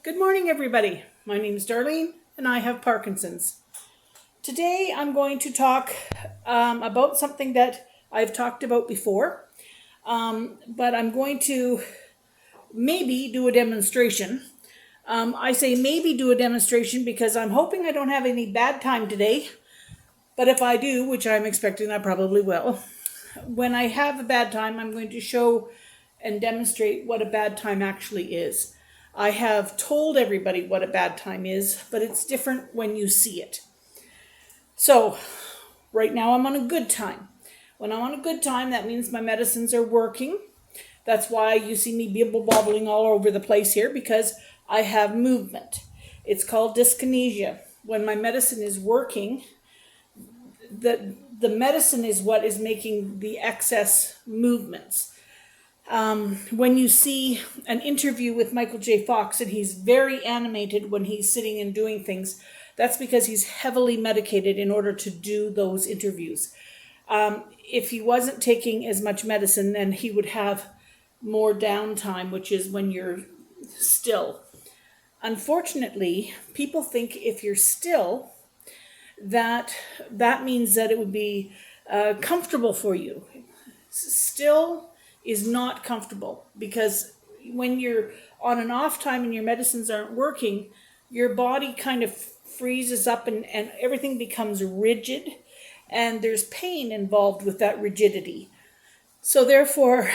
Good morning, everybody. My name is Darlene, and I have Parkinson's. Today, I'm going to talk about something that I've talked about before, but I'm going to maybe do a demonstration. I say maybe do a demonstration because I'm hoping I don't have any bad time today, but if I do, which I'm expecting I probably will, when I have a bad time, I'm going to show and demonstrate what a bad time actually is. I have told everybody what a bad time is, but it's different when you see it. So, right now I'm on a good time. When I'm on a good time, that means my medicines are working. That's why you see me bibble bobbling all over the place here, because I have movement. It's called dyskinesia. When my medicine is working, the medicine is what is making the excess movements. When you see an interview with Michael J. Fox and he's very animated when he's sitting and doing things, that's because he's heavily medicated in order to do those interviews. If he wasn't taking as much medicine, then he would have more downtime, which is when you're still. Unfortunately, people think if you're still, that means that it would be comfortable for you. Still is not comfortable, because when you're on an off time and your medicines aren't working, your body kind of freezes up and everything becomes rigid, and there's pain involved with that rigidity. So therefore,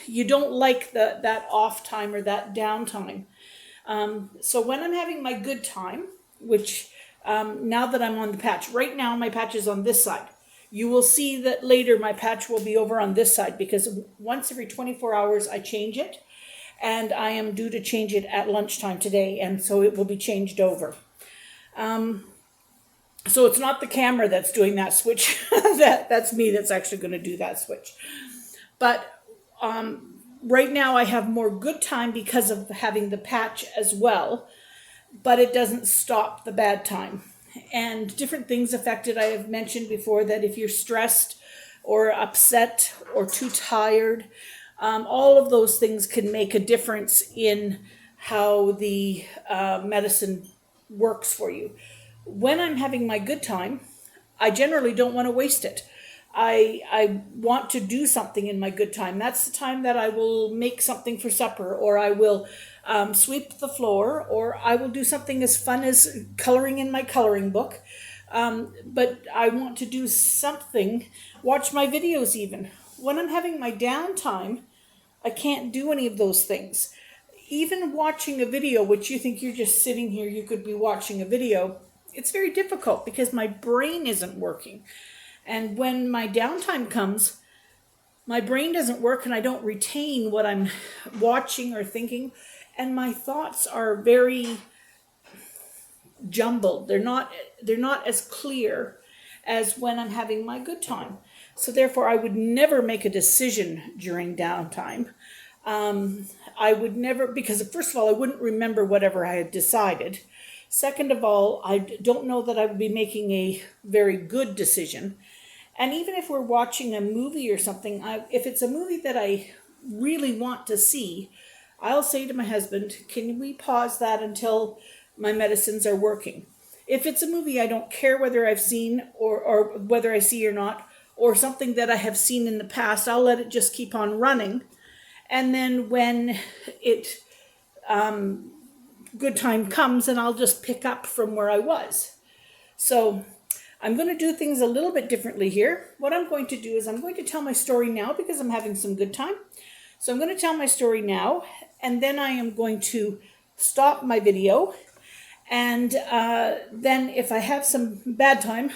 you don't like that off time or that downtime. So when I'm having my good time, which now that I'm on the patch, right now my patch is on this side. You will see that later my patch will be over on this side, because once every 24 hours I change it, and I am due to change it at lunchtime today, and so it will be changed over. So it's not the camera that's doing that switch. That's me that's actually going to do that switch. But right now I have more good time because of having the patch as well, but it doesn't stop the bad time. And different things affect it. I have mentioned before that if you're stressed or upset or too tired, all of those things can make a difference in how the medicine works for you. When I'm having my good time, I generally don't want to waste it. I want to do something in my good time. That's the time that I will make something for supper, or I will sweep the floor, or I will do something as fun as coloring in my coloring book. But I want to do something, watch my videos even. When I'm having my downtime, I can't do any of those things. Even watching a video, which you think you're just sitting here, you could be watching a video, it's very difficult because my brain isn't working. And when my downtime comes, my brain doesn't work and I don't retain what I'm watching or thinking. And my thoughts are very jumbled. They're not as clear as when I'm having my good time. So therefore, I would never make a decision during downtime. I would never, because first of all, I wouldn't remember whatever I had decided. Second of all, I don't know that I would be making a very good decision. And even if we're watching a movie or something, if it's a movie that I really want to see, I'll say to my husband, can we pause that until my medicines are working? If it's a movie I don't care whether I've seen or whether I see or not, or something that I have seen in the past, I'll let it just keep on running. And then when it good time comes, and I'll just pick up from where I was. So I'm going to do things a little bit differently here. What I'm going to do is I'm going to tell my story now because I'm having some good time. So I'm going to tell my story now, and then I am going to stop my video. And then if I have some bad time,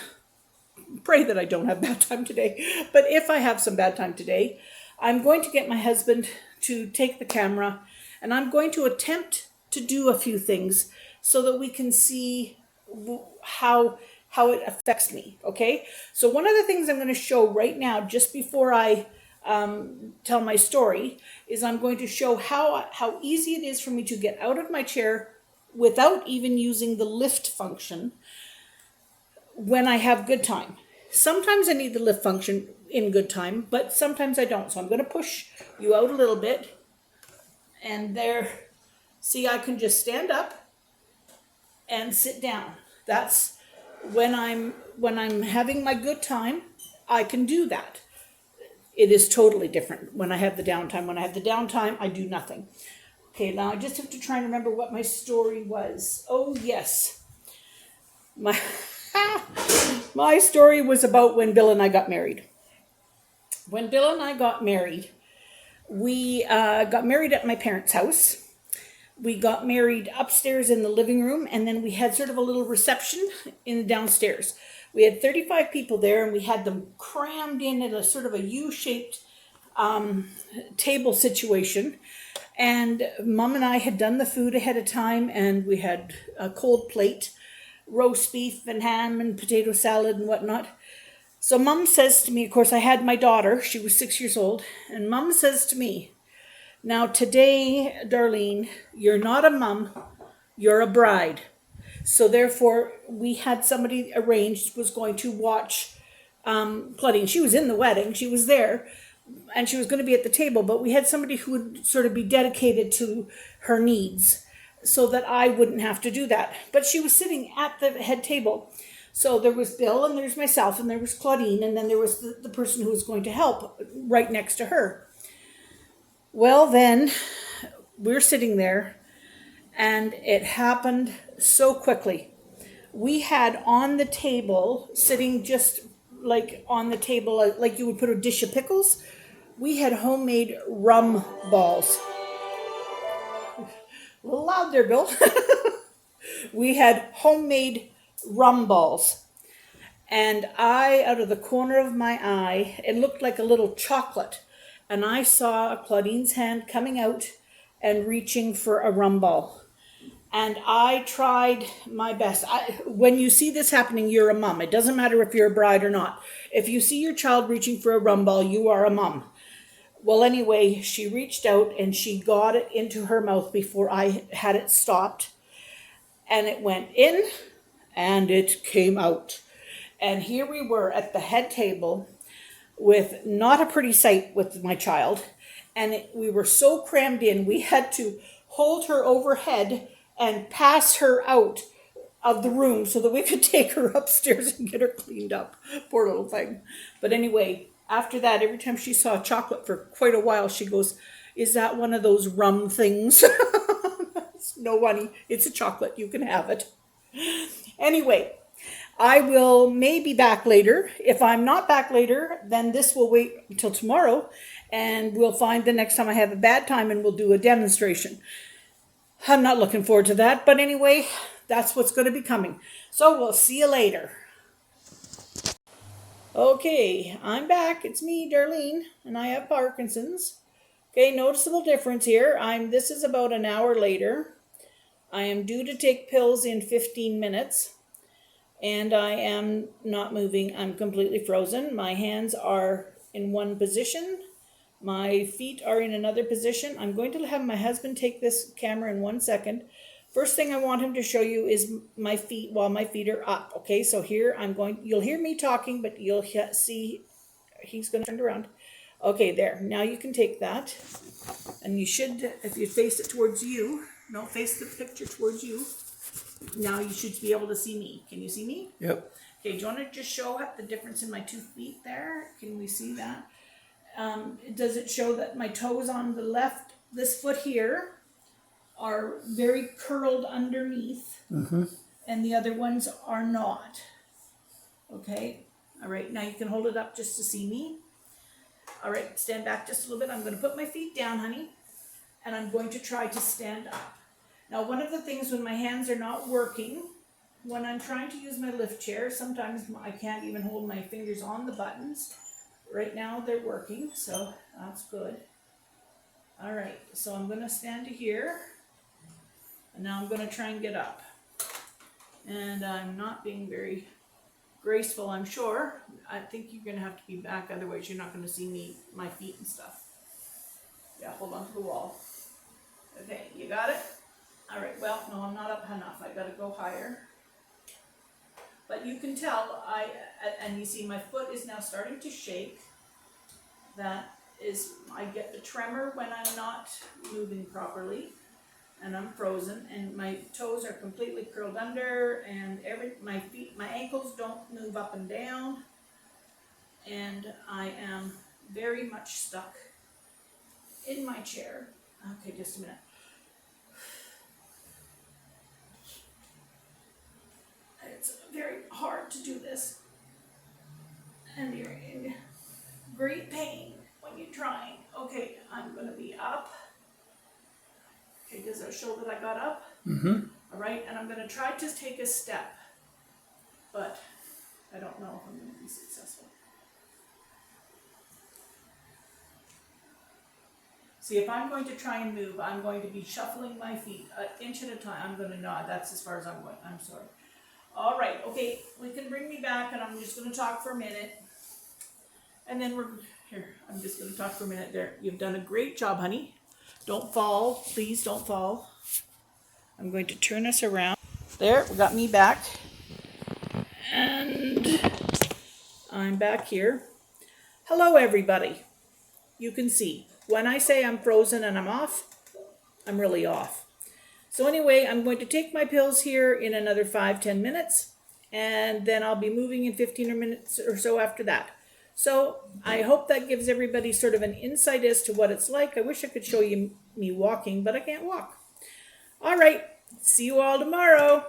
pray that I don't have bad time today, but if I have some bad time today, I'm going to get my husband to take the camera, and I'm going to attempt to do a few things so that we can see how it affects me, okay? So one of the things I'm going to show right now, just before I tell my story, is I'm going to show how easy it is for me to get out of my chair without even using the lift function when I have good time. Sometimes I need the lift function in good time, but sometimes I don't. So I'm going to push you out a little bit, and there See, I can just stand up and sit down. That's when I'm having my good time, I can do that. It is totally different when I have the downtime. When I have the downtime, I do nothing. Okay, now I just have to try and remember what my story was. Oh yes. My my story was about when Bill and I got married. When Bill and I got married, we got married at my parents' house. We got married upstairs in the living room, and then we had sort of a little reception in the downstairs. We had 35 people there, and we had them crammed in at a sort of a U-shaped table situation. And Mom and I had done the food ahead of time, and we had a cold plate, roast beef and ham and potato salad and whatnot. So Mom says to me, of course, I had my daughter, she was 6 years old, and Mom says to me, now today, Darlene, you're not a mom, you're a bride. So therefore, we had somebody arranged was going to watch Claudine. She was in the wedding, she was there, and she was going to be at the table, but we had somebody who would sort of be dedicated to her needs so that I wouldn't have to do that. But she was sitting at the head table. So there was Bill, and there's myself, and there was Claudine, and then there was the person who was going to help right next to her. Well, then we're sitting there, and it happened so quickly. We had on the table, sitting just like on the table, like you would put a dish of pickles, we had homemade rum balls. A little loud there, Bill. We had homemade rum balls. And I, out of the corner of my eye, it looked like a little chocolate. And I saw Claudine's hand coming out and reaching for a rum ball. And I tried my best. When you see this happening, you're a mom. It doesn't matter if you're a bride or not. If you see your child reaching for a rum ball, you are a mom. Well, anyway, she reached out and she got it into her mouth before I had it stopped. And it went in and it came out. And here we were at the head table with not a pretty sight with my child. And we were so crammed in, we had to hold her overhead and pass her out of the room so that we could take her upstairs and get her cleaned up. Poor little thing. But anyway, after that, every time she saw chocolate for quite a while, she goes, is that one of those rum things? No, honey, it's a chocolate. You can have it. Anyway, I will maybe back later. If I'm not back later, then this will wait until tomorrow, and we'll find the next time I have a bad time and we'll do a demonstration. I'm not looking forward to that, but anyway, that's what's going to be coming. So we'll see you later. Okay, I'm back. It's me, Darlene, and I have Parkinson's. Okay, noticeable difference here. This is about an hour later. I am due to take pills in 15 minutes. And I am not moving. I'm completely frozen. My hands are in one position. My feet are in another position. I'm going to have my husband take this camera in 1 second. First thing I want him to show you is my feet while my feet are up. Okay, so here you'll hear me talking, but you'll see he's going to turn around. Okay, there. Now you can take that. And you should, if you face it towards you, don't face the picture towards you. Now you should be able to see me. Can you see me? Yep. Okay, do you want to just show up the difference in my 2 feet there? Can we see that? Does it show that my toes on the left, this foot here, are very curled underneath, and the other ones are not? Okay. All right, now you can hold it up just to see me. All right, stand back just a little bit. I'm going to put my feet down, honey, and I'm going to try to stand up. Now, one of the things when my hands are not working, when I'm trying to use my lift chair, sometimes I can't even hold my fingers on the buttons. Right now they're working, so that's good. All right, so I'm going to stand to here, and now I'm going to try and get up. And I'm not being very graceful, I'm sure. I think you're going to have to be back, otherwise you're not going to see my feet and stuff. Yeah, hold on to the wall. Okay, you got it? All right, well, no, I'm not up enough. I got to go higher. But you can tell, and you see my foot is now starting to shake. That is, I get the tremor when I'm not moving properly. and I'm frozen, and my toes are completely curled under, and my ankles don't move up and down, and I am very much stuck in my chair. Okay, just a minute. It's very hard to do this, and you're in great pain when you're trying. Okay, I'm going to be up. Okay, does that show that I got up? Mm-hmm. All right, and I'm going to try to take a step, but I don't know if I'm going to be successful. See, if I'm going to try and move, I'm going to be shuffling my feet an inch at a time. I'm going to nod. That's as far as I'm going. I'm sorry. All right, okay, we can bring me back, and I'm just going to talk for a minute. And then I'm just going to talk for a minute there. You've done a great job, honey. Don't fall. Please don't fall. I'm going to turn us around. There, we got me back. And I'm back here. Hello, everybody. You can see, when I say I'm frozen and I'm off, I'm really off. So anyway, I'm going to take my pills here in another 5-10 minutes, and then I'll be moving in 15 minutes or so after that. So I hope that gives everybody sort of an insight as to what it's like. I wish I could show you me walking, but I can't walk. All right, see you all tomorrow.